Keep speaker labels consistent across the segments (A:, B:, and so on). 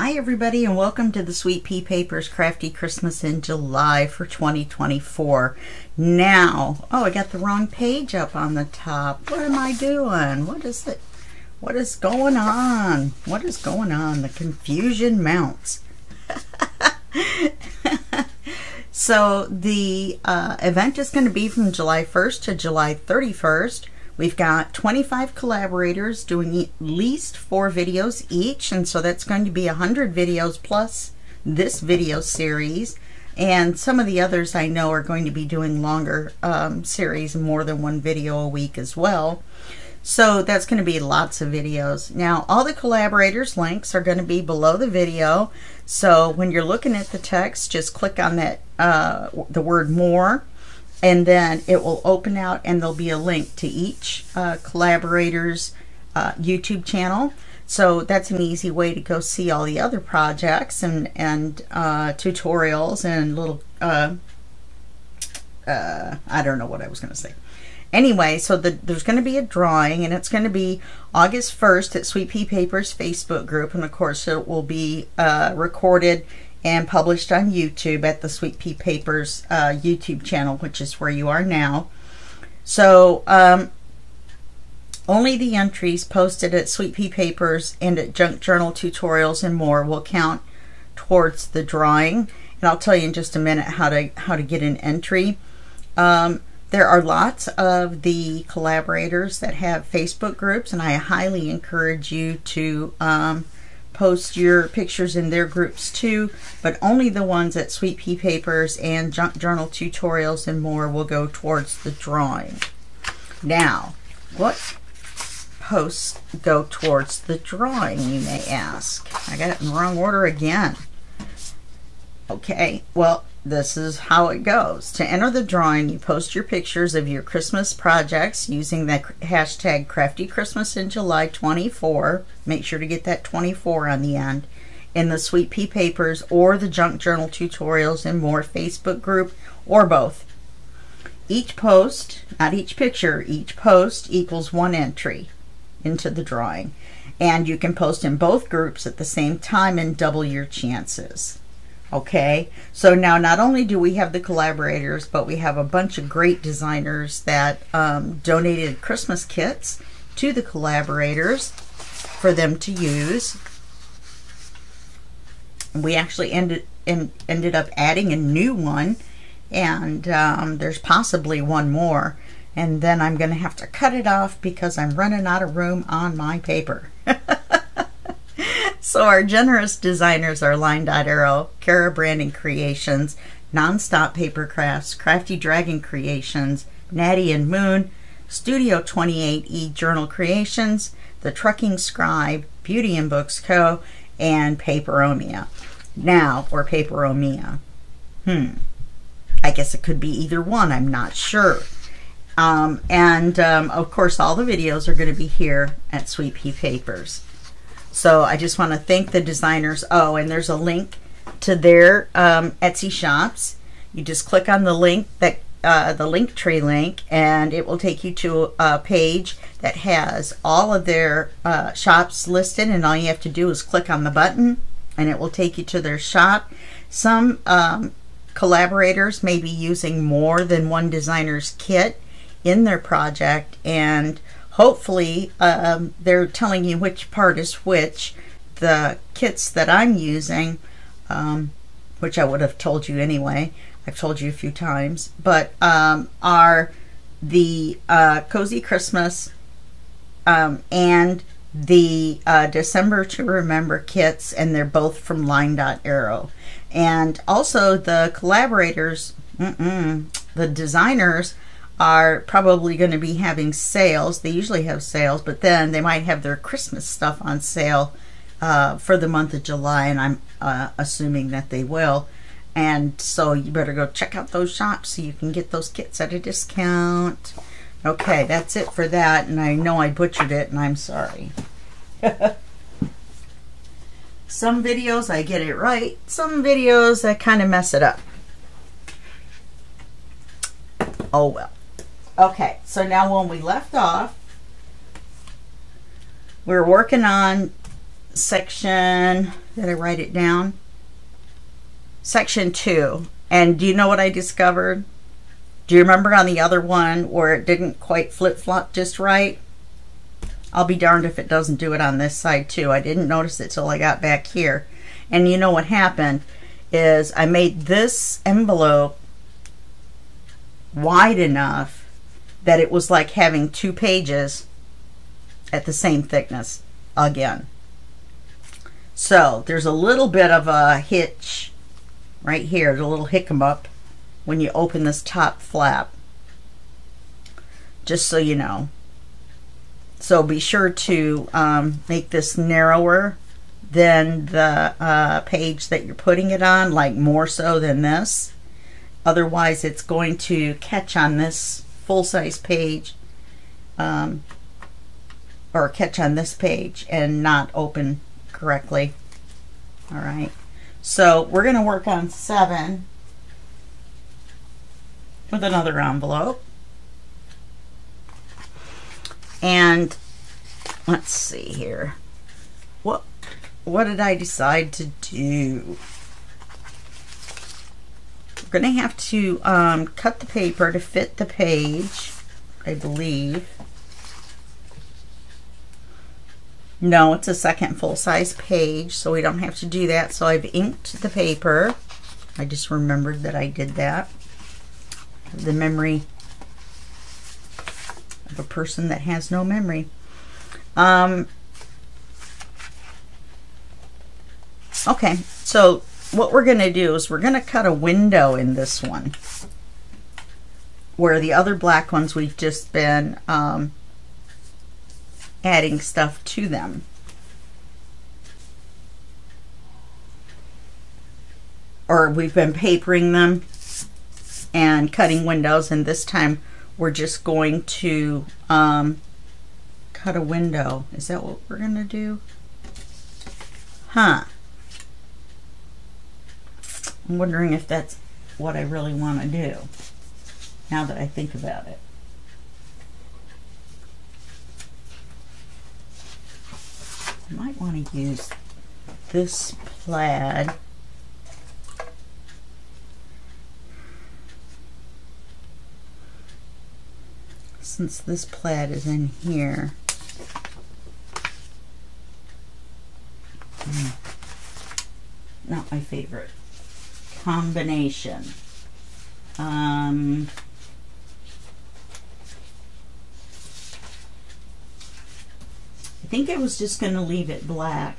A: Hi everybody, and welcome to the Sweet Pea Papers Crafty Christmas in July for 2024. Now, oh, I got the wrong page up on the top. What am I doing? What is it? What is going on? What is going on? The confusion mounts. So the event is going to be from July 1st to July 31st. We've got 25 collaborators doing at least 4 videos each, and so that's going to be 100 videos plus this video series. And some of the others I know are going to be doing longer series, more than 1 video a week as well. So that's going to be lots of videos. Now, all the collaborators' links are going to be below the video. So when you're looking at the text, just click on that the word more, and then it will open out and there'll be a link to each collaborator's YouTube channel. So that's an easy way to go see all the other projects and tutorials and little I don't know what I was going to say. Anyway, so there's going to be a drawing, and it's going to be August 1st at Sweet Pea Papers Facebook group, and of course it will be recorded and published on YouTube at the Sweet Pea Papers YouTube channel, which is where you are now. So only the entries posted at Sweet Pea Papers and at Junk Journal Tutorials and More will count towards the drawing, and I'll tell you in just a minute how to get an entry. There are lots of the collaborators that have Facebook groups, and I highly encourage you to post your pictures in their groups too, but only the ones at Sweet Pea Papers and Junk Journal Tutorials and More will go towards the drawing. Now, what posts go towards the drawing, you may ask? I got it in the wrong order again. Okay, well, this is how it goes. To enter the drawing, you post your pictures of your Christmas projects using the hashtag Crafty Christmas in July 24. Make sure to get that 24 on the end, in the Sweet Pea Papers or the Junk Journal Tutorials and More Facebook group, or both. Each post, not each picture, each post equals 1 entry into the drawing. And you can post in both groups at the same time and double your chances. Okay, so now not only do we have the collaborators, but we have a bunch of great designers that donated Christmas kits to the collaborators for them to use. We actually ended up adding a new one, and there's possibly one more, and then I'm going to have to cut it off because I'm running out of room on my paper. So our generous designers are Line.Arrow, Cara Branding Creations, Nonstop Paper Crafts, Crafty Dragon Creations, Natty and Moon, Studio 28E Journal Creations, The Trucking Scribe, Beauty and Books Co., and Paperomia. Now, or Paperomia. I guess it could be either one, I'm not sure. Of course, all the videos are going to be here at Sweet Pea Papers. So I just want to thank the designers. Oh, and there's a link to their Etsy shops. You just click on the link, that the Linktree link, and it will take you to a page that has all of their shops listed, and all you have to do is click on the button and it will take you to their shop. Some collaborators may be using more than one designer's kit in their project, and hopefully they're telling you which part is which. The kits that I'm using, which I would have told you anyway, I've told you a few times, but are the Cozy Christmas and the December to Remember kits, and they're both from Line.Arrow. And also the collaborators, the designers, are probably going to be having sales. They usually have sales, but then they might have their Christmas stuff on sale for the month of July, and I'm assuming that they will. And so you better go check out those shops so you can get those kits at a discount. Okay, that's it for that, and I know I butchered it, and I'm sorry. Some videos I get it right, some videos I kind of mess it up. Oh well. Okay, so now when we left off, we're working on section, did I write it down? Section 2. And do you know what I discovered? Do you remember on the other one where it didn't quite flip-flop just right? I'll be darned if it doesn't do it on this side too. I didn't notice it till I got back here. And you know what happened is I made this envelope wide enough that it was like having 2 pages at the same thickness again. So there's a little bit of a hitch right here, the little hiccup when you open this top flap, just so you know. So be sure to make this narrower than the page that you're putting it on, like more so than this. Otherwise it's going to catch on this full-size page, or catch on this page and not open correctly. All right, so we're going to work on 7 with another envelope. And let's see here. What did I decide to do? We're going to have to cut the paper to fit the page, I believe. No, it's a second full-size page, so we don't have to do that. So I've inked the paper. I just remembered that I did that. The memory of a person that has no memory. Okay, so what we're going to do is we're going to cut a window in this one, where the other black ones we've just been adding stuff to them. Or we've been papering them and cutting windows, and this time we're just going to cut a window. Is that what we're going to do? Huh. I'm wondering if that's what I really want to do, now that I think about it. I might want to use this plaid. Since this plaid is in here. Not my favorite combination. I think I was just going to leave it black.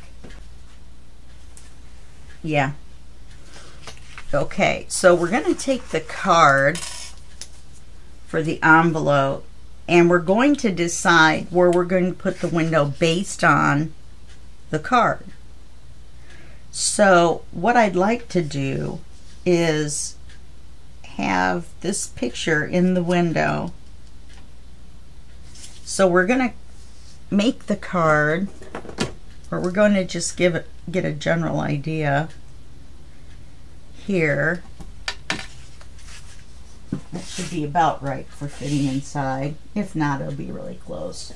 A: Yeah. Okay, so we're going to take the card for the envelope, and we're going to decide where we're going to put the window based on the card. So what I'd like to do is have this picture in the window. So we're going to make the card, or we're going to just get a general idea here. That should be about right for fitting inside. If not, it'll be really close.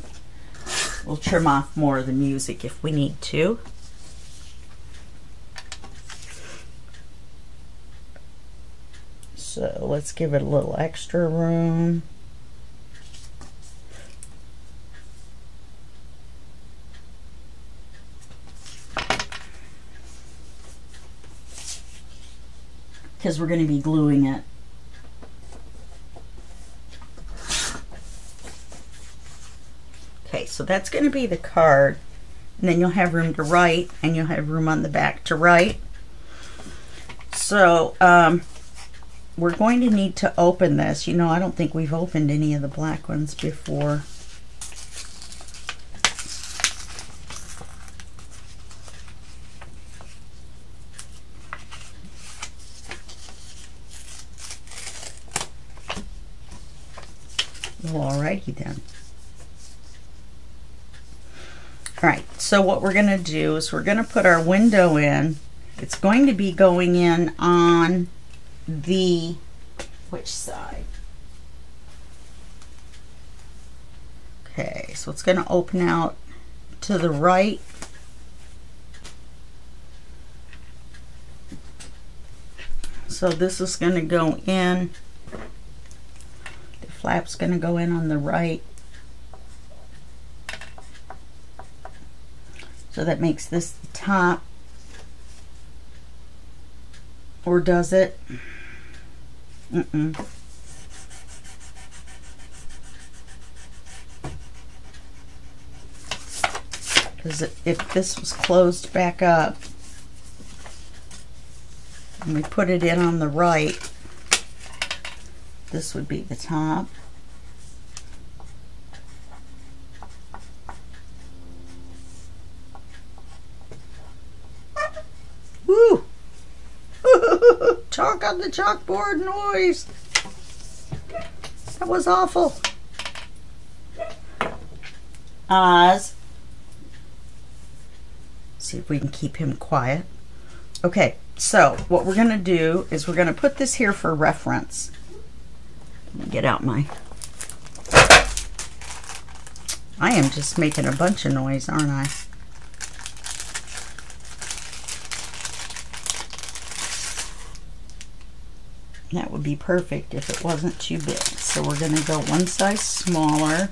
A: We'll trim off more of the music if we need to. So let's give it a little extra room. Because we're going to be gluing it. Okay, so that's going to be the card, and then you'll have room to write, and you'll have room on the back to write. So we're going to need to open this. You know, I don't think we've opened any of the black ones before. Well, alrighty then. Alright, so what we're going to do is we're going to put our window in. It's going to be going in on the, which side? Okay, so it's going to open out to the right So this is going to go in, the flap's going to go in on the right. So that makes this the top. Or does it? Mm-mm. Because if this was closed back up and we put it in on the right, this would be the top. Woo! Chalk on the chalkboard noise. That was awful. Oz. See if we can keep him quiet. Okay, so what we're going to do is we're going to put this here for reference. Let me get out my... I am just making a bunch of noise, aren't I? That would be perfect if it wasn't too big. So we're going to go one size smaller,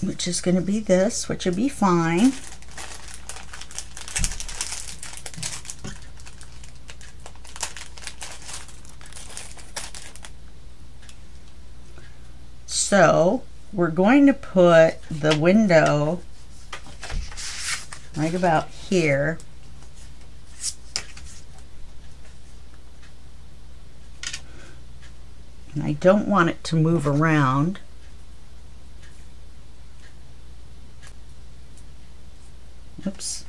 A: which is going to be this, which will be fine. So we're going to put the window right about here. And I don't want it to move around. Oops,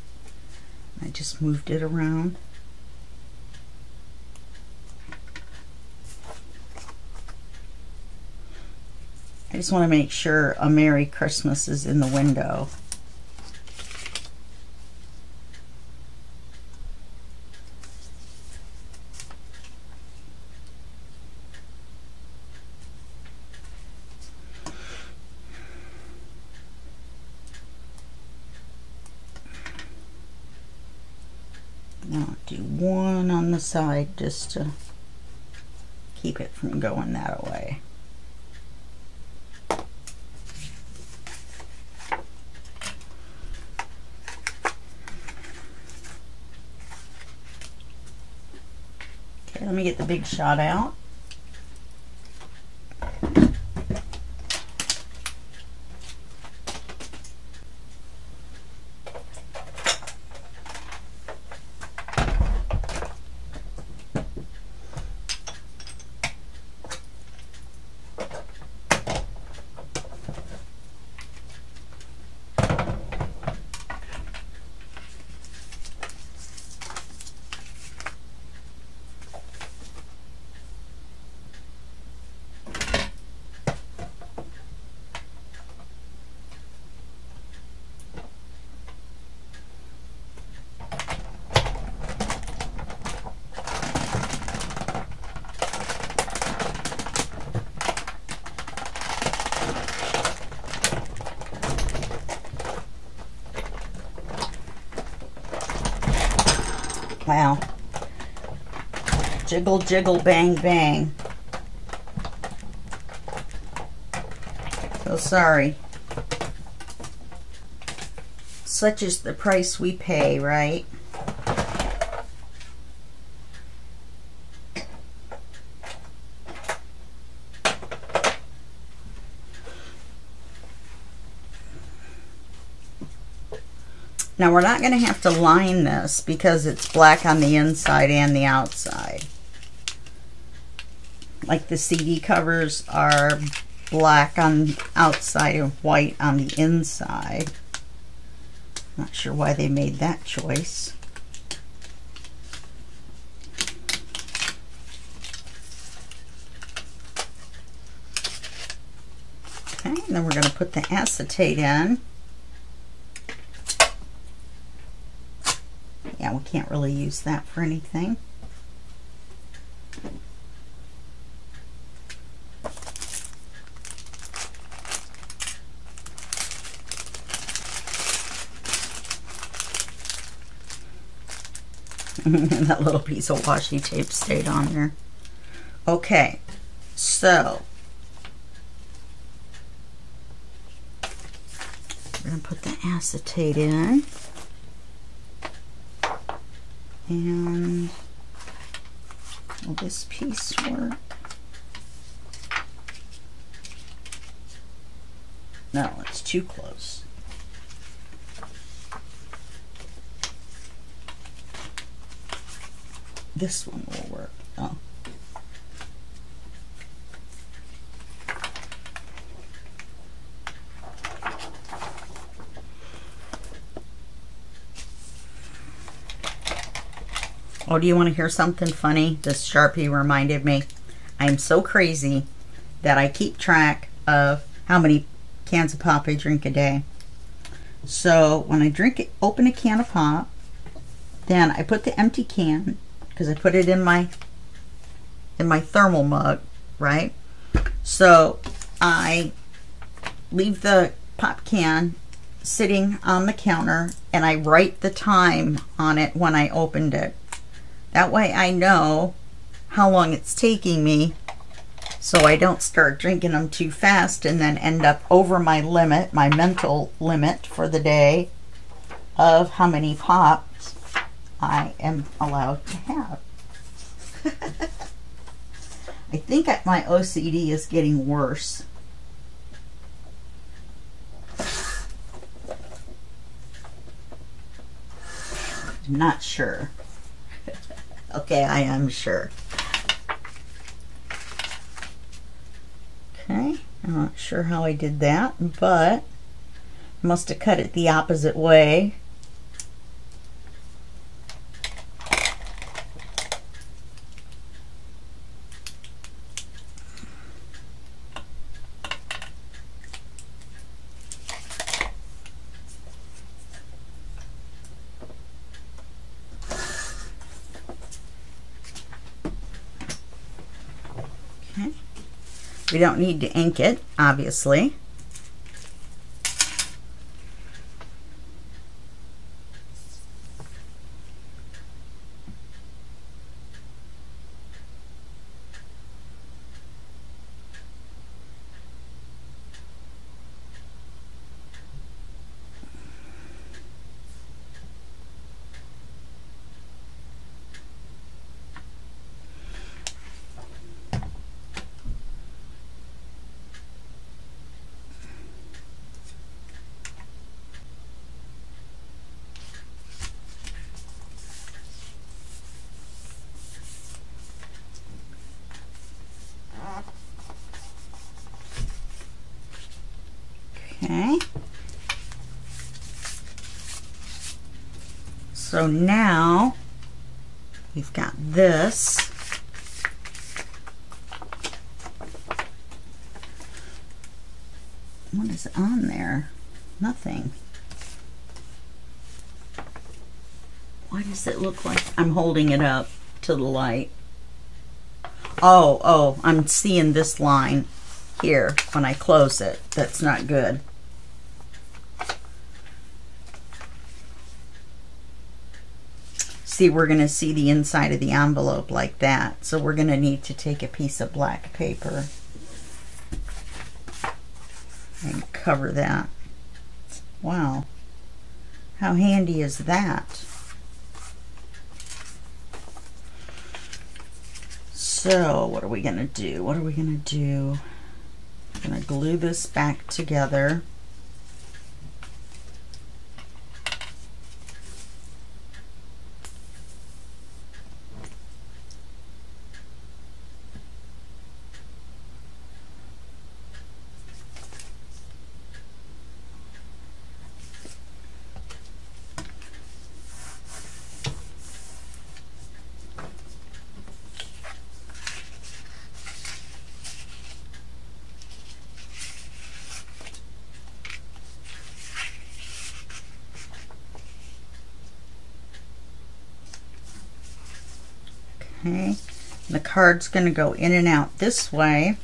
A: I just moved it around. I just want to make sure a Merry Christmas is in the window. Now I'll do one on the side just to keep it from going that way. Okay, let me get the big shot out. Wow. Jiggle, jiggle, bang, bang. So sorry. Such is the price we pay, right? Now we're not going to have to line this because it's black on the inside and the outside. Like the CD covers are black on the outside and white on the inside. Not sure why they made that choice. Okay, and then we're going to put the acetate in. Yeah, we can't really use that for anything. That little piece of washi tape stayed on there. Okay, so we're going to put the acetate in. And will this piece work? No, it's too close. This one will work. Oh. Oh, do you want to hear something funny? This Sharpie reminded me. I am so crazy that I keep track of how many cans of pop I drink a day. So when I open a can of pop, then I put the empty can, because I put it in my thermal mug, right? So I leave the pop can sitting on the counter and I write the time on it when I opened it. That way I know how long it's taking me, so I don't start drinking them too fast and then end up over my limit, my mental limit for the day of how many pops I am allowed to have. I think my OCD is getting worse. I'm not sure. Okay, I am sure. Okay, I'm not sure how I did that, but I must have cut it the opposite way. We don't need to ink it, obviously. Okay. So now we've got this. What is on there? Nothing. Why does it look like I'm holding it up to the light? Oh, I'm seeing this line here when I close it. That's not good. See, we're going to see the inside of the envelope like that. So we're going to need to take a piece of black paper and cover that. Wow. How handy is that? So what are we going to do? What are we going to do? I'm going to glue this back together. Okay, the card's going to go in and out this way.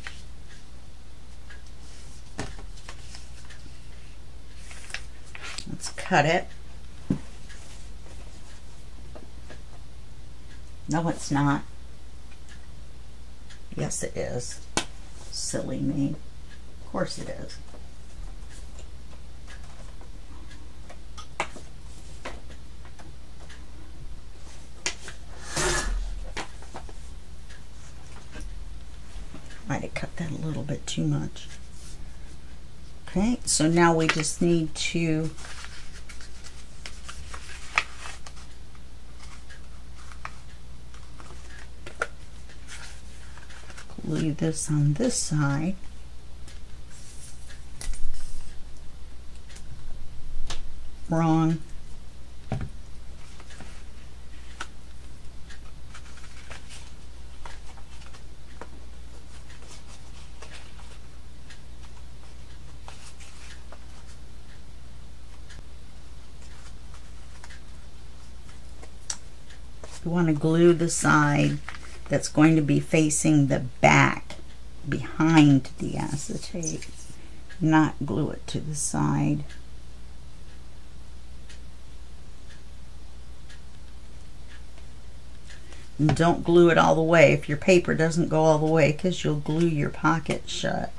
A: Let's cut it. No, it's not. Yes, it is. Silly me. Of course it is. Might have cut that a little bit too much. Okay, so now we just need to glue this on this side. Wrong. You want to glue the side that's going to be facing the back behind the acetate, not glue it to the side. And don't glue it all the way if your paper doesn't go all the way, because you'll glue your pocket shut.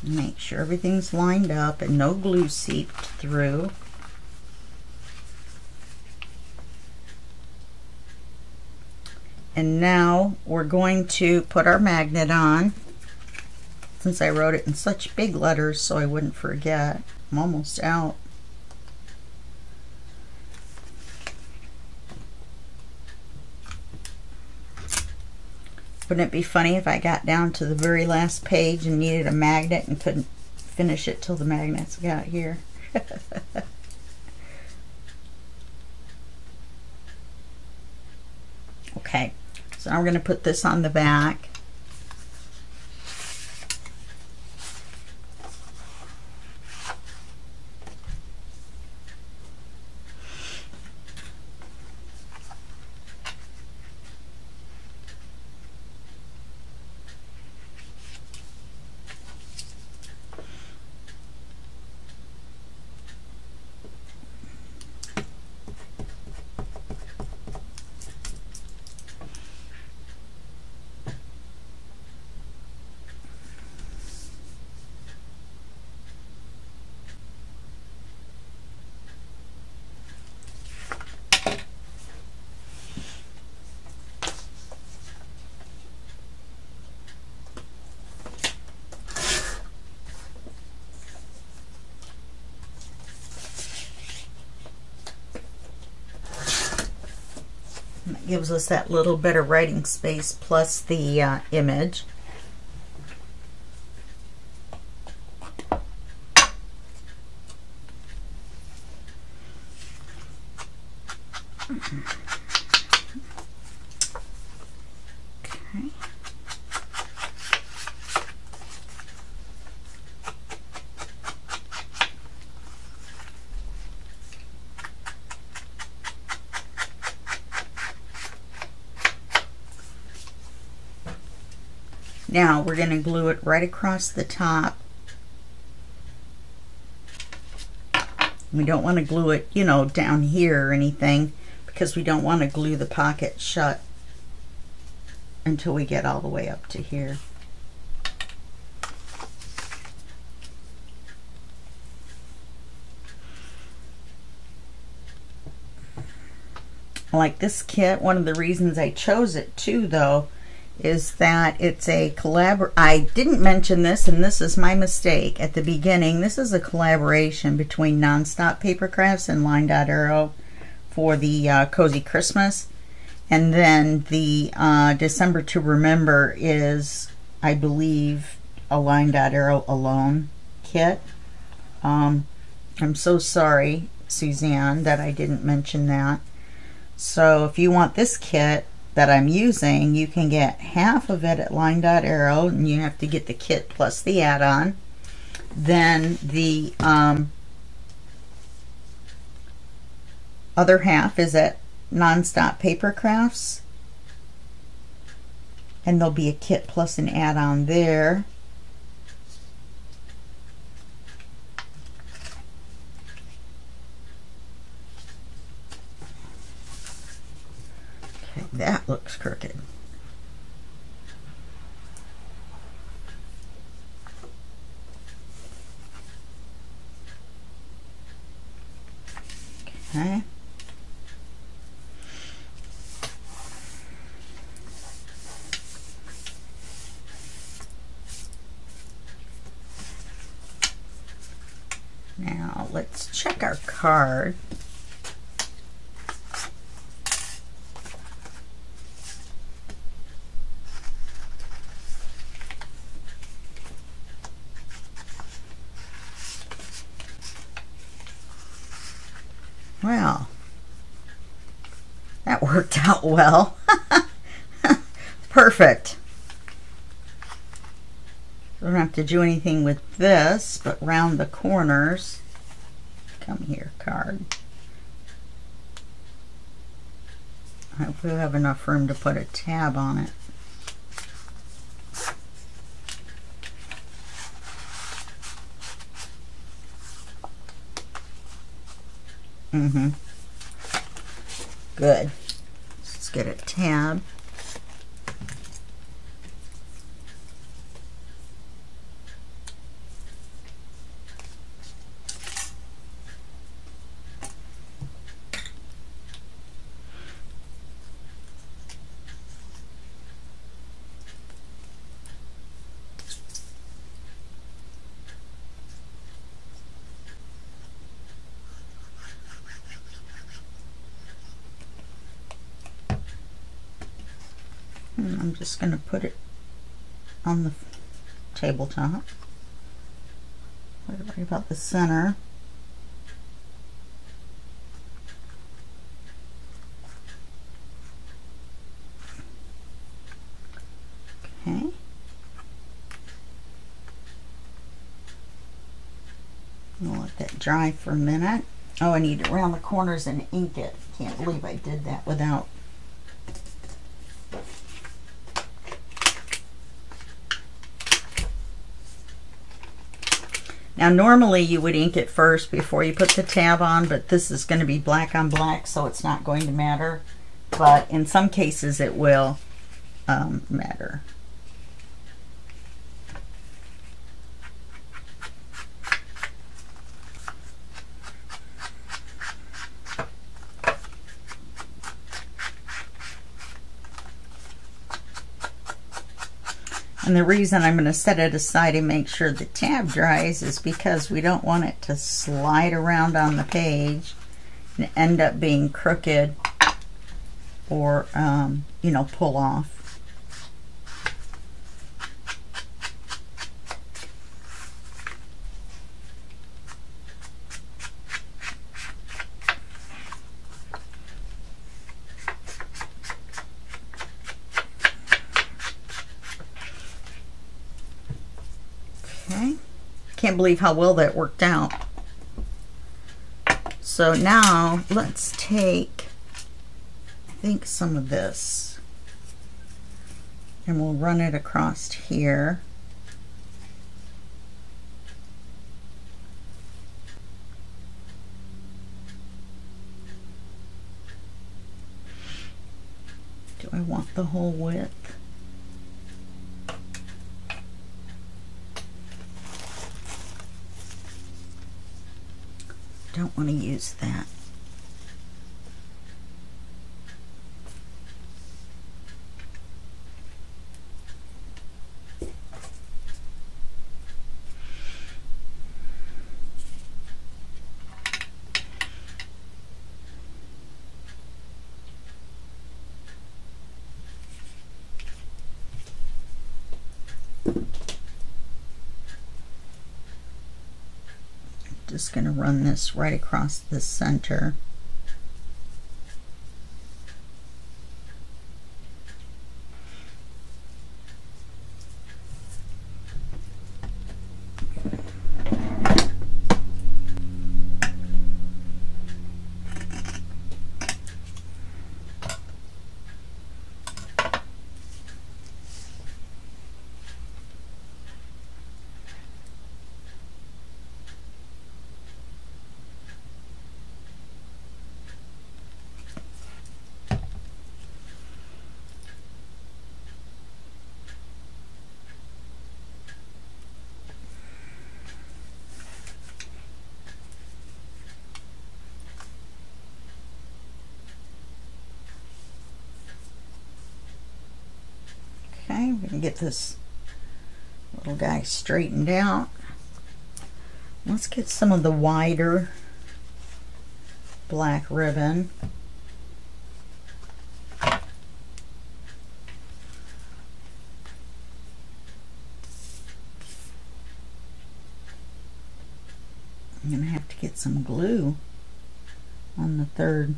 A: Make sure everything's lined up and no glue seeped through. And now we're going to put our magnet on, since I wrote it in such big letters so I wouldn't forget. I'm almost out. Wouldn't it be funny if I got down to the very last page and needed a magnet and couldn't finish it till the magnets got here? Okay, so now we're going to put this on the back. Gives us that little bit of writing space plus the image. Okay. Now we're going to glue it right across the top. We don't want to glue it, you know, down here or anything, because we don't want to glue the pocket shut until we get all the way up to here. I like this kit. One of the reasons I chose it too, though, is that it's a I didn't mention this, and this is my mistake at the beginning. This is a collaboration between Nonstop Paper Crafts and Line Dot Arrow for the Cozy Christmas. And then the December to Remember is, I believe, a Line Dot Arrow Alone kit. I'm so sorry, Suzanne, that I didn't mention that. So if you want this kit that I'm using, you can get half of it at Line Dot Arrow, and you have to get the kit plus the add-on. Then the other half is at Nonstop Paper Crafts, and there'll be a kit plus an add-on there. Okay, that looks crooked. Okay. Now let's check our card. Well, that worked out well. Perfect. Don't have to do anything with this, but round the corners. Come here, card. I hope we have enough room to put a tab on it. Good. Let's get a tab. I'm just going to put it on the tabletop. Right about the center. Okay. We'll let that dry for a minute. Oh, I need to round the corners and ink it. Can't believe I did that without. Now normally you would ink it first before you put the tab on, but this is going to be black on black, so it's not going to matter. But in some cases it will matter. And the reason I'm going to set it aside and make sure the tab dries is because we don't want it to slide around on the page and end up being crooked or, you know, pull off. Can't believe how well that worked out. So now let's take, I think, some of this and we'll run it across here. Do I want the whole width? Don't want to use that. Just going to run this right across the center. Okay, we can get this little guy straightened out. Let's get some of the wider black ribbon. I'm going to have to get some glue on the third.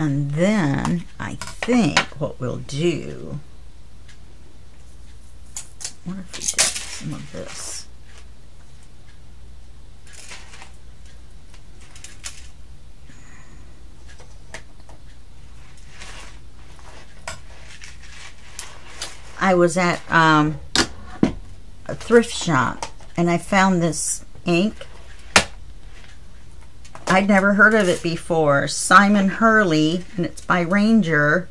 A: And then I think what we'll do, what if we did some of this? I was at a thrift shop and I found this ink. I'd never heard of it before. Simon Hurley, and it's by Ranger,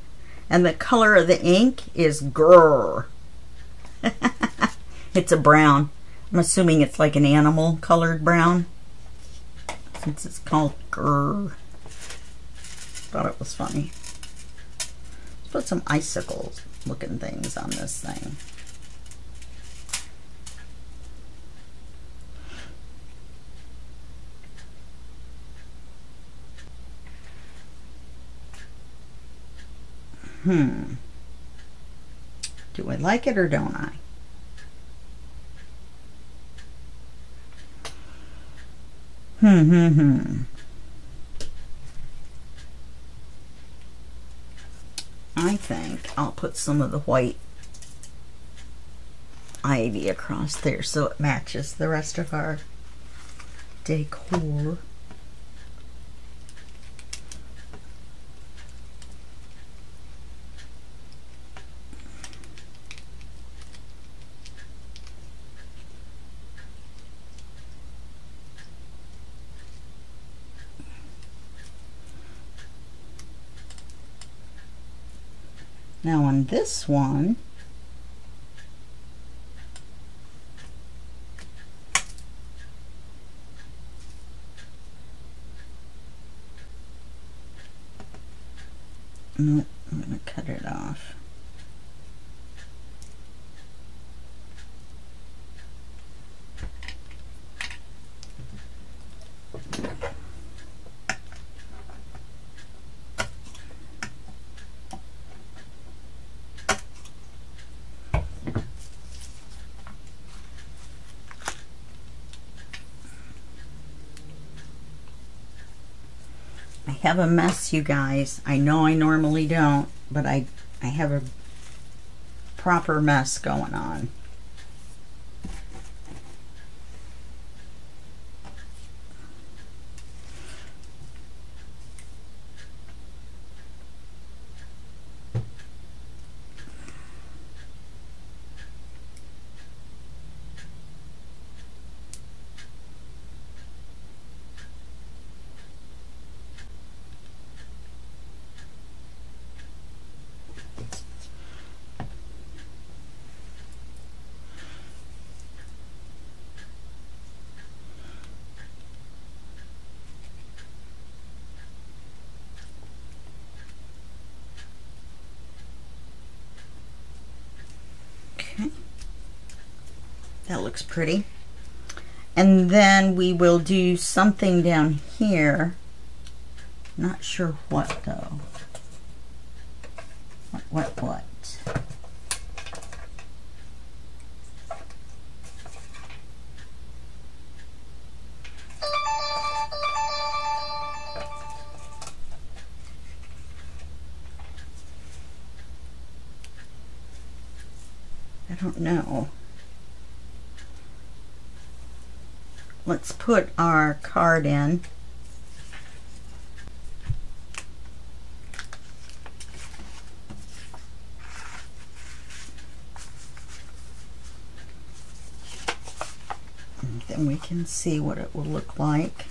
A: and the color of the ink is grrr. It's a brown. I'm assuming it's like an animal colored brown, since it's called grrr. Thought it was funny. Let's put some icicles looking things on this thing. Do I like it or don't I? I think I'll put some of the white ivy across there so it matches the rest of our decor. Now on this one, no, I'm going to cut it off. I have a mess, you guys. I know I normally don't, but I have a proper mess going on. That looks pretty. And then we will do something down here. Not sure what though. What? don't know. Let's put our card in. And then we can see what it will look like.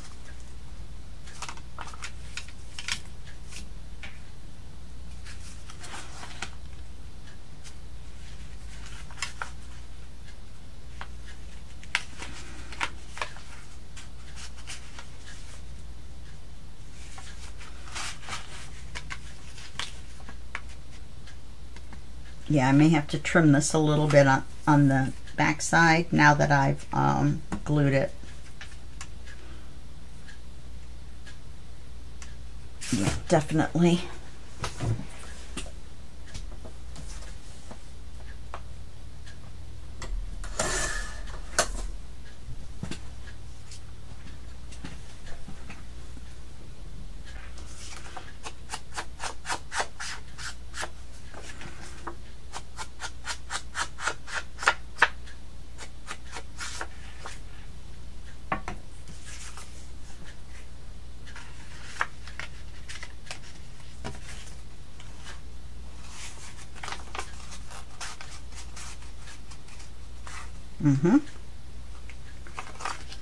A: Yeah, I may have to trim this a little bit on the back side now that I've glued it. Yeah, definitely.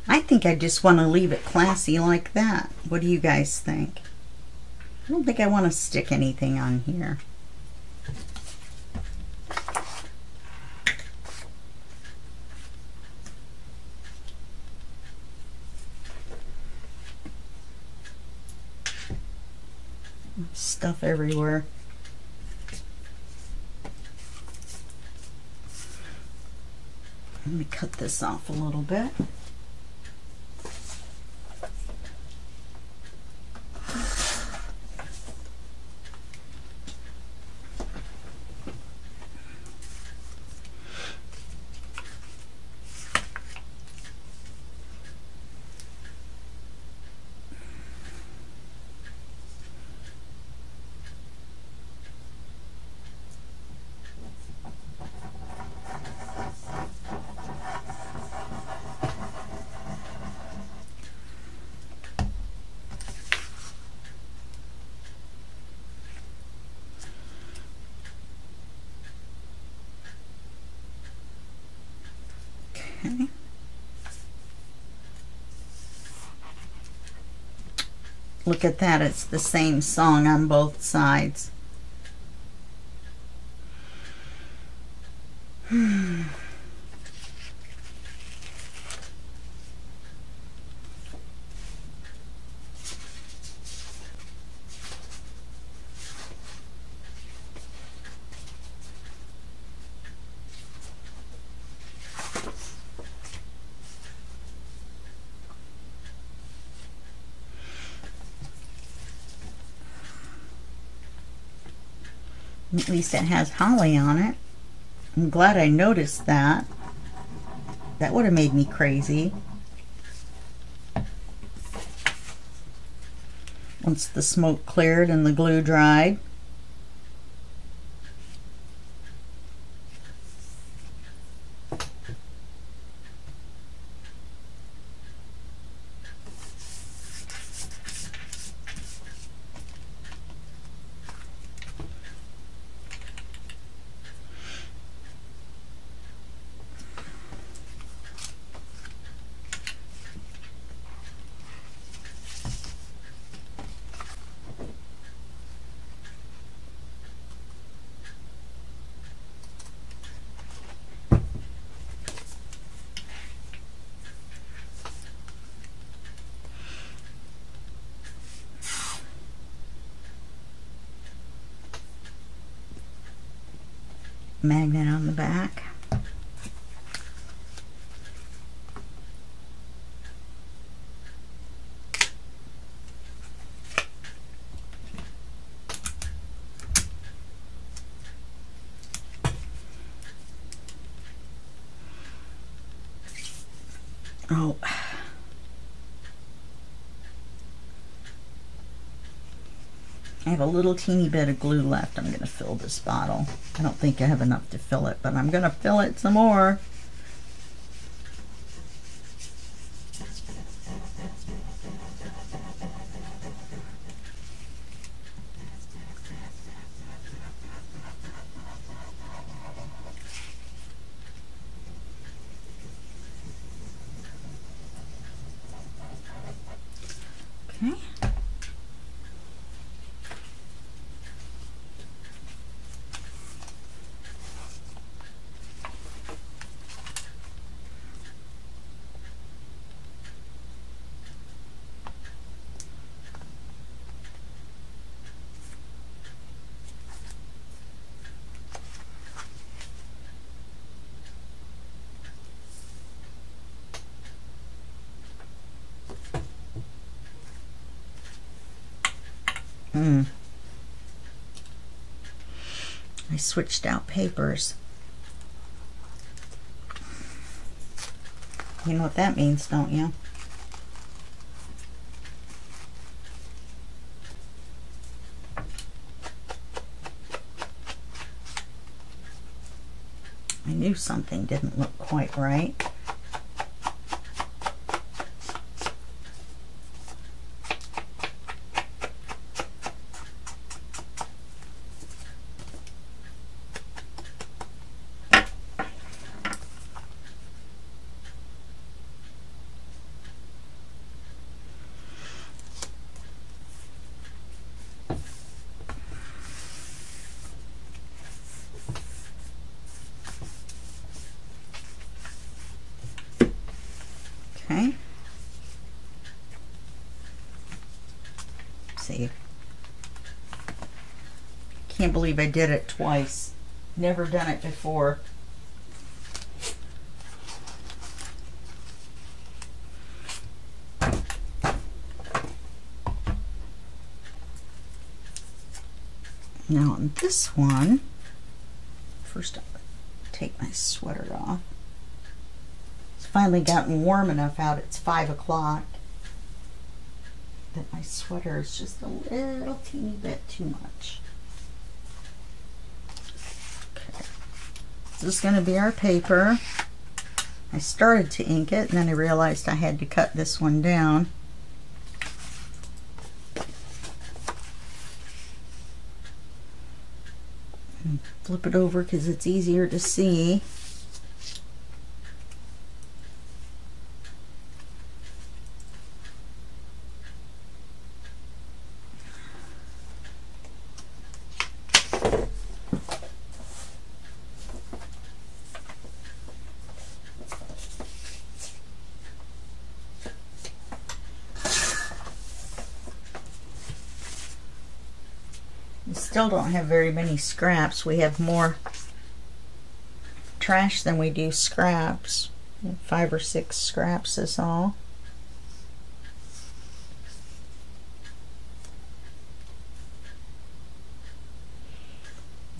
A: I think I just want to leave it classy like that. What do you guys think? I don't think I want to stick anything on here. Stuff everywhere. Let me cut this off a little bit. Okay. Look at that, it's the same song on both sides. At least it has holly on it. I'm glad I noticed that. That would have made me crazy. Once the smoke cleared and the glue dried. Magnet on the back. Oh. I have a little teeny bit of glue left. I'm going to fill this bottle. I don't think I have enough to fill it, but I'm going to fill it some more. Okay. I switched out papers. You know what that means, don't you? I knew something didn't look quite right. Okay. See. Can't believe I did it twice. Never done it before. Now on this one, first I'll take my sweater off. It's finally gotten warm enough out. It's 5 o'clock. That my sweater is just a little teeny bit too much. Okay. This is going to be our paper. I started to ink it and then I realized I had to cut this one down. And flip it over because it's easier to see. Still don't have very many scraps. We have more trash than we do scraps. 5 or 6 scraps is all.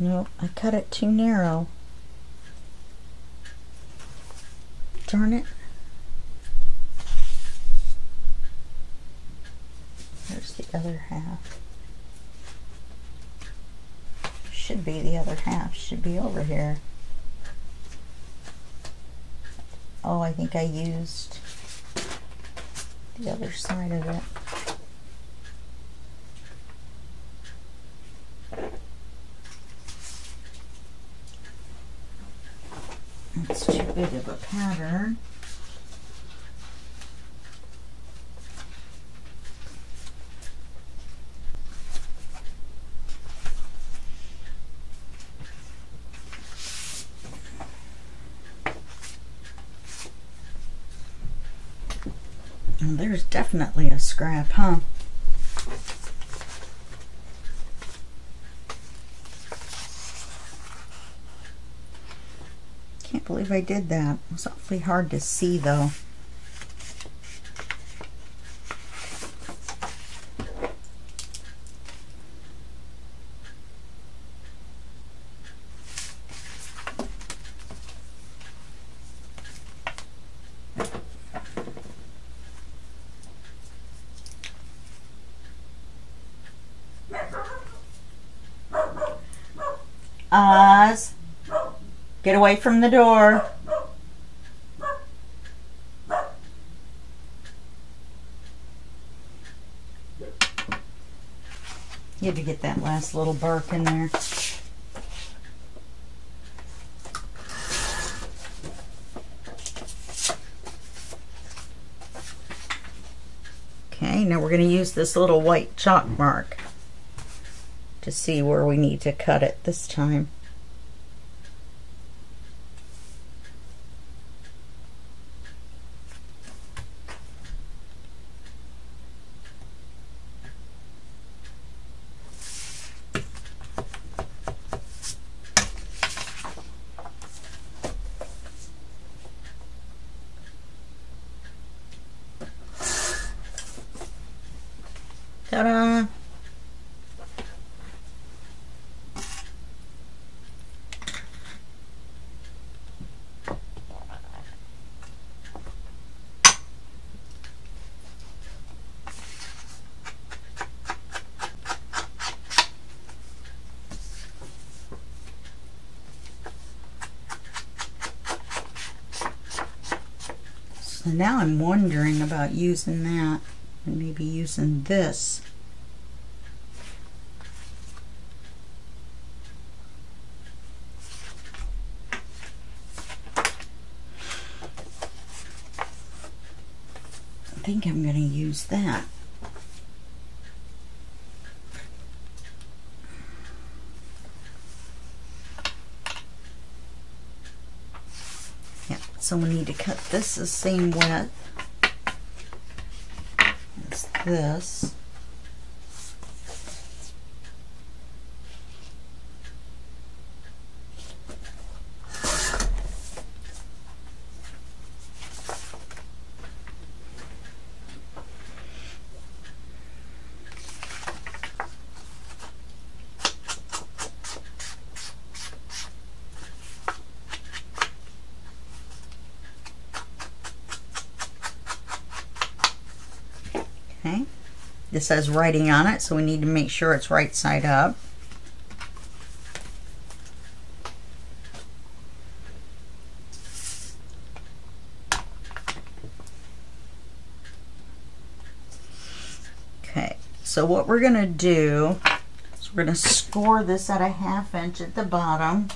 A: Nope, I cut it too narrow. Darn it. There's the other half. Should be the other half, should be over here. Oh, I think I used the other side of it. It's too big of a pattern. There's definitely a scrap, huh? Can't believe I did that. It was awfully hard to see though. Kaz, get away from the door. You had to get that last little bark in there. Okay, now we're going to use this little white chalk mark to see where we need to cut it this time. Ta-da! So now I'm wondering about using that and maybe using this. I think I'm going to use that. Yeah, so we need to cut this the same width as this. Okay, this has writing on it, so we need to make sure it's right side up. Okay, so what we're going to do is we're going to score this at a 1/2 inch at the bottom.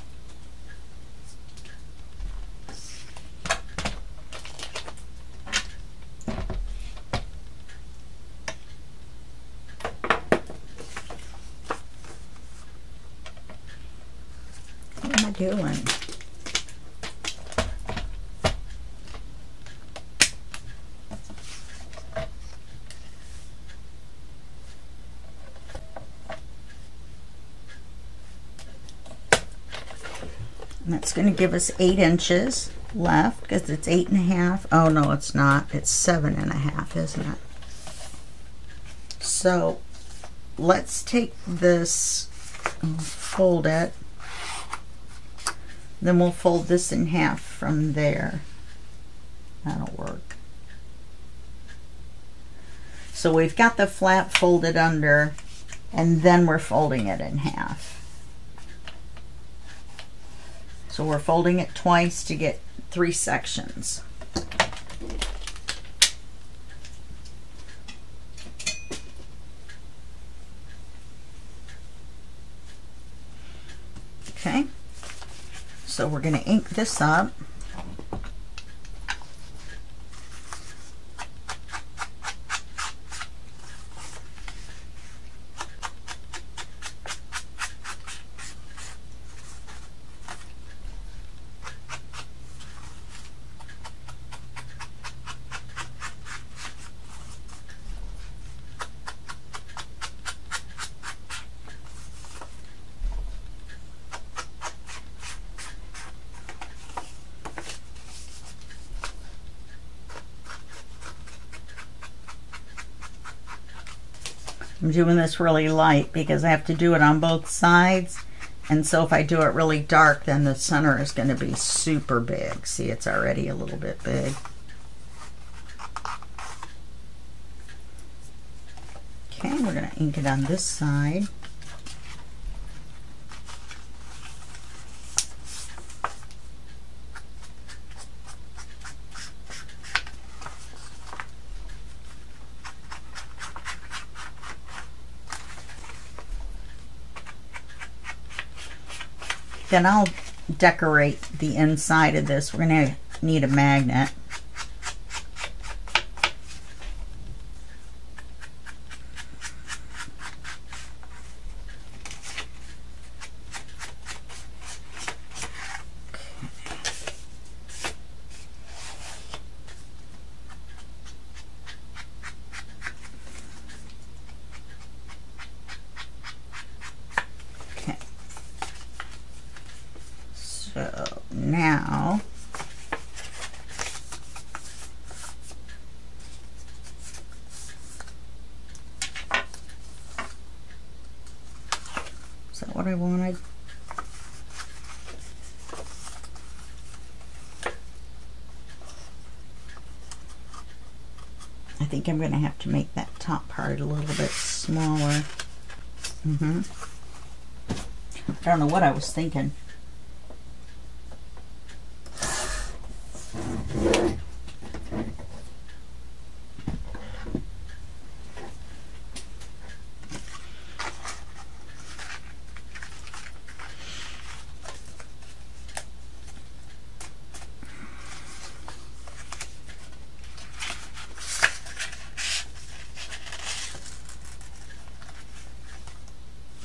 A: What am I doing? And that's going to give us 8 inches left because it's 8.5. Oh no, it's not. It's 7.5, isn't it? So let's take this and fold it. Then we'll fold this in half from there. That'll work. So we've got the flap folded under, and then we're folding it in half. So we're folding it twice to get 3 sections. Okay. So we're going to ink this up. I'm doing this really light because I have to do it on both sides, and so if I do it really dark, then the center is going to be super big. See, it's already a little bit big. Okay, we're going to ink it on this side. Then I'll decorate the inside of this. We're going to need a magnet. So now is that what I wanted? I think I'm going to have to make that top part a little bit smaller. I don't know what I was thinking.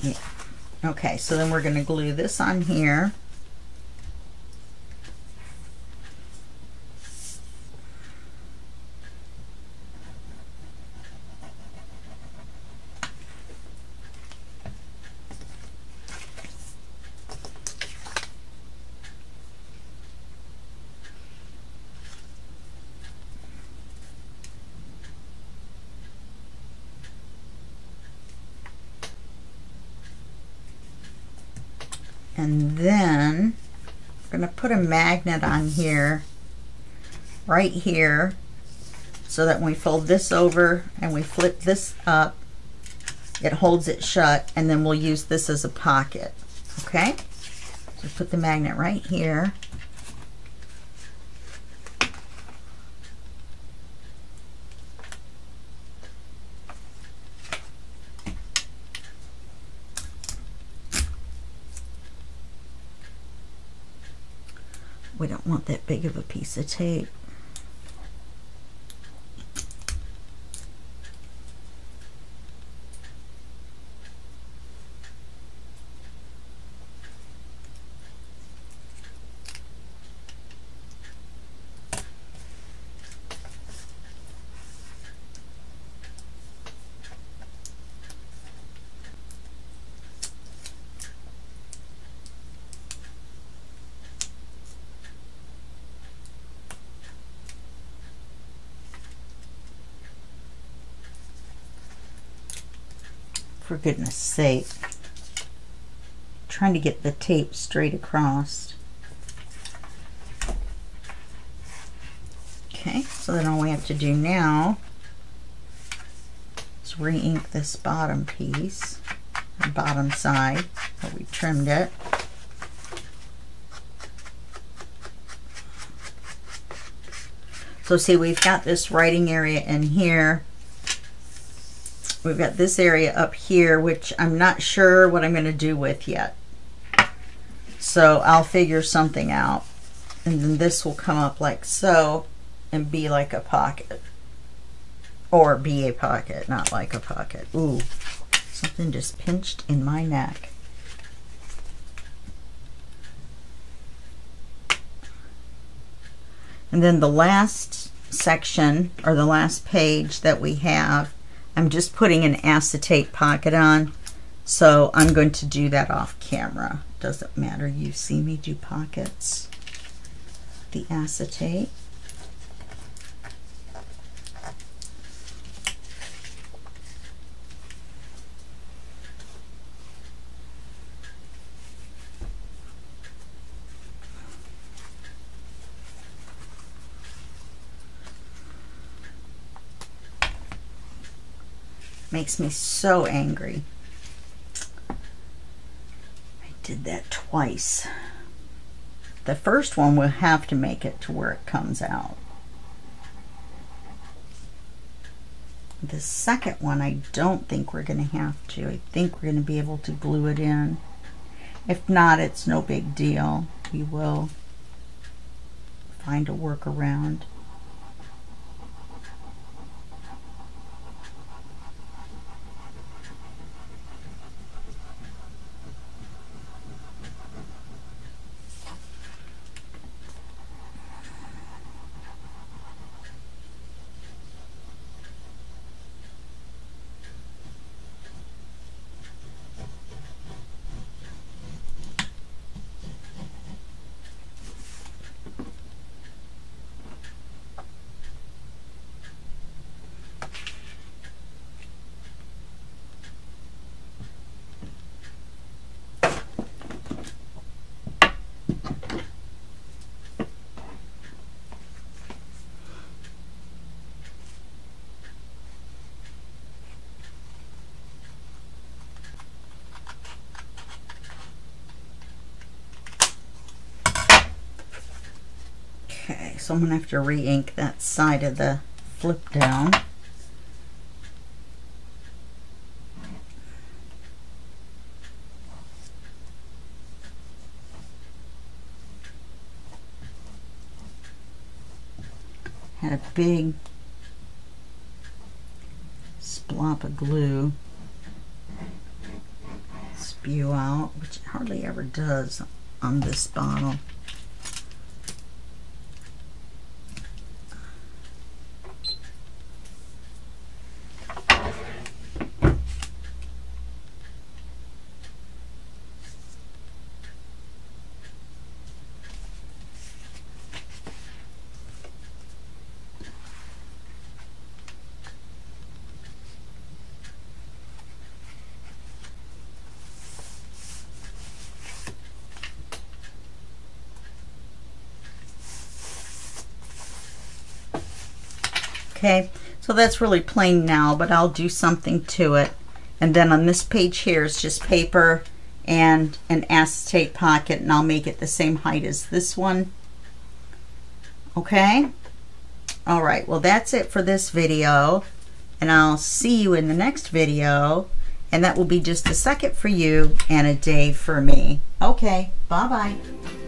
A: Yeah. Okay, so then we're going to glue this on here. And then I'm going to put a magnet on here, right here, so that when we fold this over and we flip this up, it holds it shut, and then we'll use this as a pocket. Okay? So put the magnet right here. We don't want that big of a piece of tape. For goodness sake. I'm trying to get the tape straight across. Okay, so then all we have to do now is re-ink this bottom piece, the bottom side where we trimmed it. So see, we've got this writing area in here. We've got this area up here, which I'm not sure what I'm going to do with yet. So I'll figure something out. And then this will come up like so and be like a pocket. Or be a pocket, not like a pocket. Ooh, something just pinched in my neck. And then the last section, or the last page that we have, I'm just putting an acetate pocket on, so I'm going to do that off camera. Doesn't matter, you see me do pockets. The acetate. Makes me so angry. I did that twice. The first one will have to make it to where it comes out. The second one, I don't think we're going to have to. I think we're going to be able to glue it in. If not, it's no big deal. We will find a workaround. Okay, so I'm going to have to re-ink that side of the flip down. Had a big splop of glue spew out, which it hardly ever does on this bottle. Okay, so that's really plain now, but I'll do something to it. And then on this page here is just paper and an acetate pocket, and I'll make it the same height as this one. Okay? All right, well that's it for this video, and I'll see you in the next video, and that will be just a second for you and a day for me. Okay, bye-bye.